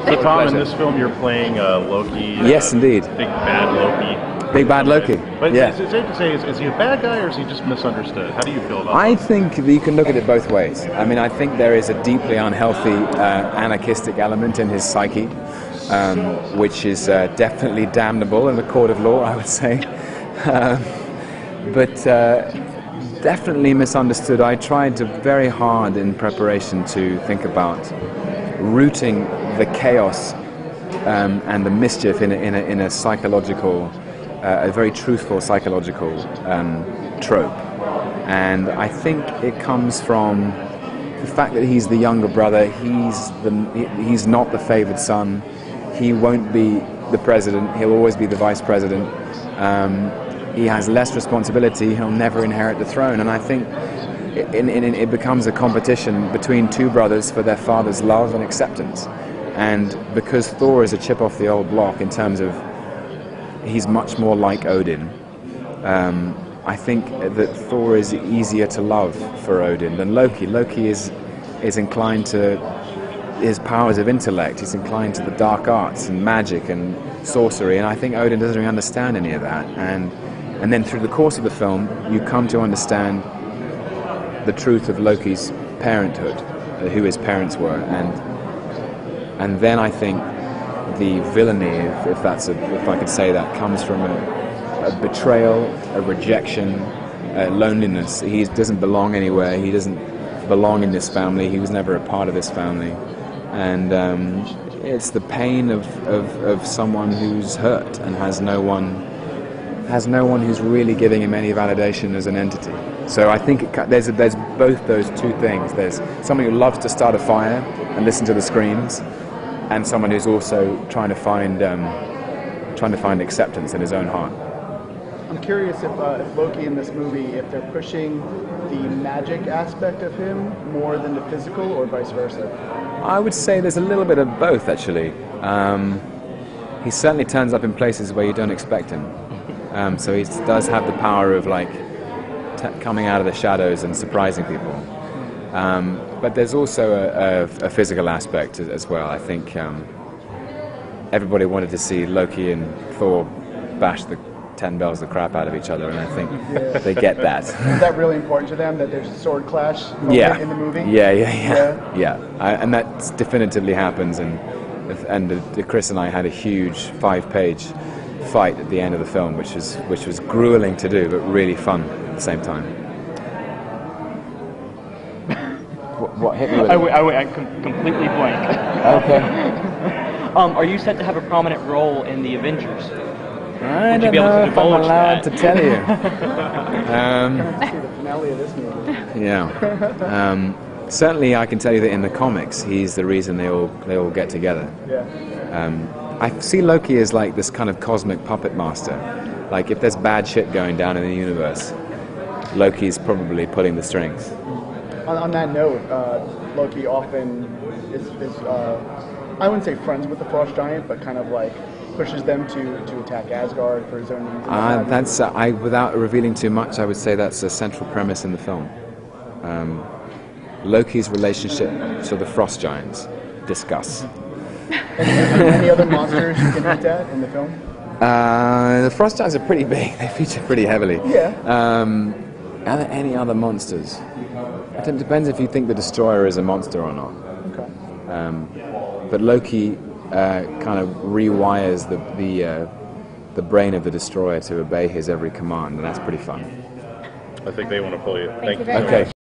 So Tom, in this film you're playing Loki. Yes, indeed. Big bad Loki. Big bad Loki. But yeah. is it safe to say, is he a bad guy or is he just misunderstood? How do you feel about I that? think that you can look at it both ways. I mean, I think there is a deeply unhealthy anarchistic element in his psyche, which is definitely damnable in the court of law, I would say. But definitely misunderstood. I tried very hard in preparation to think about rooting the chaos and the mischief in a psychological, a very truthful psychological trope. And I think it comes from the fact that he's the younger brother. He's not the favored son. He won't be the president. He'll always be the vice president. He has less responsibility. He'll never inherit the throne. And I think it becomes a competition between two brothers for their father's love and acceptance. And because Thor is a chip off the old block in terms of he's much more like Odin, I think that Thor is easier to love for Odin than Loki. Loki is inclined to his powers of intellect. He's inclined to the dark arts and magic and sorcery. And I think Odin doesn't really understand any of that. And then through the course of the film, you come to understand the truth of Loki's parenthood, who his parents were, and then I think the villainy, if I could say that, comes from a betrayal, a rejection, loneliness. He doesn't belong anywhere. He doesn't belong in this family. He was never a part of this family, and it's the pain of someone who's hurt and has no one who's really giving him any validation as an entity. So I think there's both those two things. There's someone who loves to start a fire and listen to the screams, and someone who's also trying to find acceptance in his own heart. I'm curious if Loki in this movie, if they're pushing the magic aspect of him more than the physical, or vice versa. I would say there's a little bit of both, actually. He certainly turns up in places where you don't expect him. So he does have the power of coming out of the shadows and surprising people. But there's also a physical aspect as well. I think everybody wanted to see Loki and Thor bash the 10 bells the crap out of each other, and I think they get that. Is that really important to them, that there's a sword clash in the movie? Yeah. And that definitively happens, and Chris and I had a huge 5-page fight at the end of the film, which was grueling to do, but really fun at the same time. What hit me with I completely blank. Okay. Are you set to have a prominent role in the Avengers? I don't know if I'm allowed to tell you. See the finale of this movie. Yeah. Certainly, I can tell you that in the comics, he's the reason they all get together. Yeah. I see Loki as like this kind of cosmic puppet master. Like if there's bad shit going down in the universe, Loki's probably pulling the strings. On that note, Loki often is I wouldn't say friends with the Frost Giant, but kind of like pushes them to attack Asgard for his own needs. Without revealing too much, I would say that's a central premise in the film. Loki's relationship to the Frost Giants. Discuss. Any other monsters you can hint at in the film? The Frost Giants are pretty big. They feature pretty heavily. Yeah. Are there any other monsters? It depends if you think the Destroyer is a monster or not. Okay. But Loki kind of rewires the brain of the Destroyer to obey his every command, and that's pretty fun. I think they want to pull you. Thank you very much. Okay.